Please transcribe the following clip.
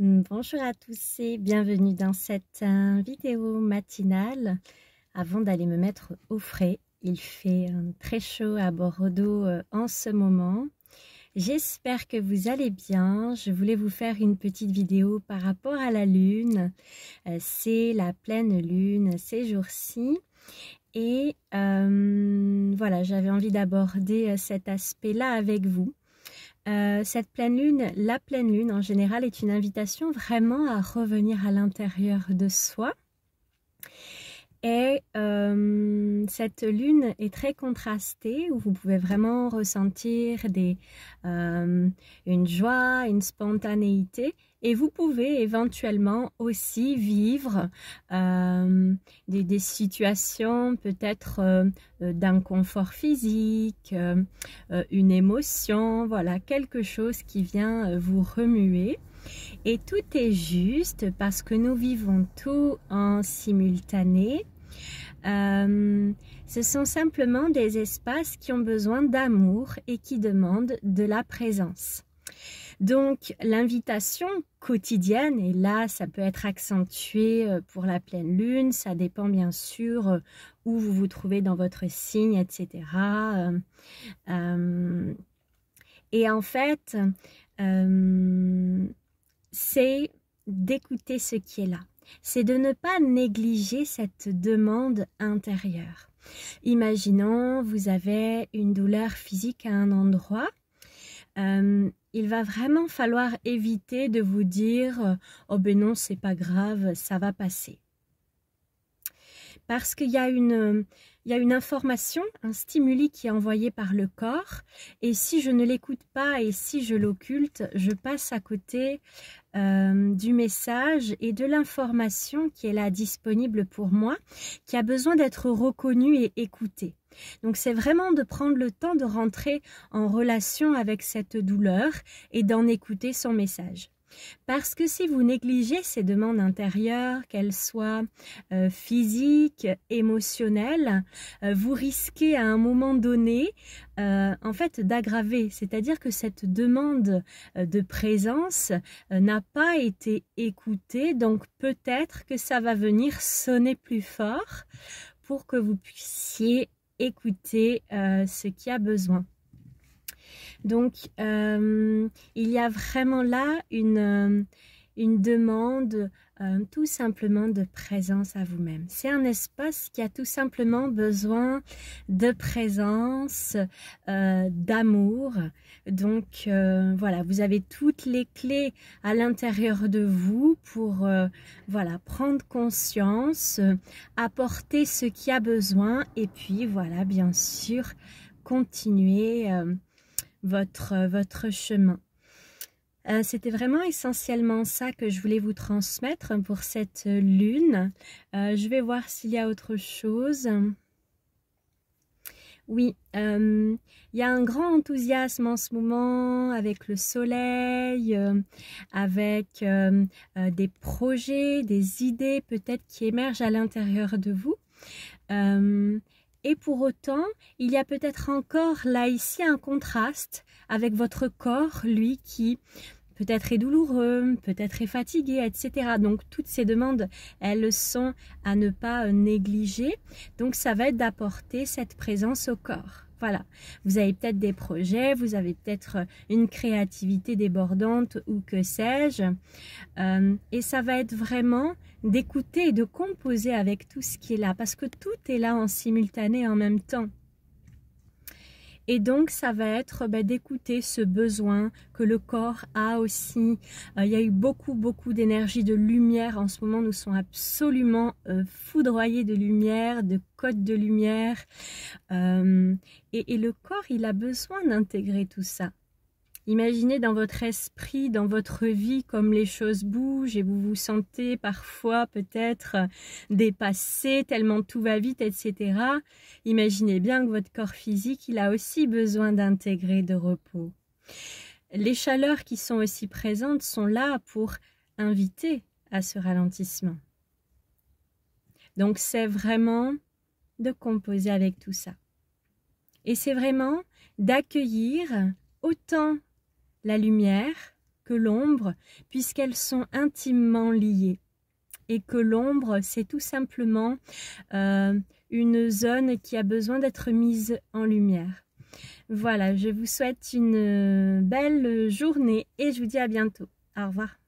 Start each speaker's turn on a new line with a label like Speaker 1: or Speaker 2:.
Speaker 1: Bonjour à tous et bienvenue dans cette vidéo matinale. Avant d'aller me mettre au frais, il fait très chaud à Bordeaux en ce moment. J'espère que vous allez bien. Je voulais vous faire une petite vidéo par rapport à la lune. C'est la pleine lune ces jours-ci. Et voilà, j'avais envie d'aborder cet aspect-là avec vous. Cette pleine lune, la pleine lune en général est une invitation vraiment à revenir à l'intérieur de soi. Et cette lune est très contrastée, où vous pouvez vraiment ressentir une joie, une spontanéité. Et vous pouvez éventuellement aussi vivre des situations peut-être d'inconfort physique, une émotion, voilà, quelque chose qui vient vous remuer. Et tout est juste parce que nous vivons tout en simultané. Ce sont simplement des espaces qui ont besoin d'amour et qui demandent de la présence. Donc l'invitation quotidienne, et là ça peut être accentué pour la pleine lune, ça dépend bien sûr où vous vous trouvez dans votre signe, etc. Et en fait, c'est d'écouter ce qui est là. C'est de ne pas négliger cette demande intérieure. Imaginons, vous avez une douleur physique à un endroit. Il va vraiment falloir éviter de vous dire « Oh ben non, c'est pas grave, ça va passer ». Parce qu'il y a une information, un stimuli qui est envoyé par le corps, et si je ne l'écoute pas et si je l'occulte, je passe à côté du message et de l'information qui est là disponible pour moi, qui a besoin d'être reconnue et écoutée. Donc c'est vraiment de prendre le temps de rentrer en relation avec cette douleur et d'en écouter son message. Parce que si vous négligez ces demandes intérieures, qu'elles soient physiques, émotionnelles, vous risquez à un moment donné en fait d'aggraver. C'est-à-dire que cette demande de présence n'a pas été écoutée, donc peut-être que ça va venir sonner plus fort pour que vous puissiez écouter ce qui a besoin. Donc, il y a vraiment là une demande tout simplement de présence à vous-même. C'est un espace qui a tout simplement besoin de présence, d'amour. Donc, voilà, vous avez toutes les clés à l'intérieur de vous pour voilà, prendre conscience, apporter ce qui a besoin et puis, voilà, bien sûr, continuer votre chemin. C'était vraiment essentiellement ça que je voulais vous transmettre pour cette lune. Je vais voir s'il y a autre chose. Oui, il y a un grand enthousiasme en ce moment avec le soleil, avec des projets, des idées peut-être qui émergent à l'intérieur de vous. Et pour autant, il y a peut-être encore là ici un contraste avec votre corps, lui qui peut-être est douloureux, peut-être est fatigué, etc. Donc toutes ces demandes, elles sont à ne pas négliger. Donc ça va être d'apporter cette présence au corps. Voilà, vous avez peut-être des projets, vous avez peut-être une créativité débordante ou que sais-je. Et ça va être vraiment d'écouter et de composer avec tout ce qui est là. Parce que tout est là en simultané en même temps. Et donc, ça va être d'écouter ce besoin que le corps a aussi. Il y a eu beaucoup d'énergie, de lumière. En ce moment, nous sommes absolument foudroyés de lumière, de codes de lumière. Et le corps, il a besoin d'intégrer tout ça. Imaginez dans votre esprit, dans votre vie, comme les choses bougent et vous vous sentez parfois peut-être dépassé, tellement tout va vite, etc. Imaginez bien que votre corps physique, il a aussi besoin d'intégrer de repos. Les chaleurs qui sont aussi présentes sont là pour inviter à ce ralentissement. Donc c'est vraiment de composer avec tout ça. Et c'est vraiment d'accueillir autant la lumière que l'ombre, puisqu'elles sont intimement liées. Et que l'ombre, c'est tout simplement une zone qui a besoin d'être mise en lumière. Voilà, je vous souhaite une belle journée et je vous dis à bientôt. Au revoir.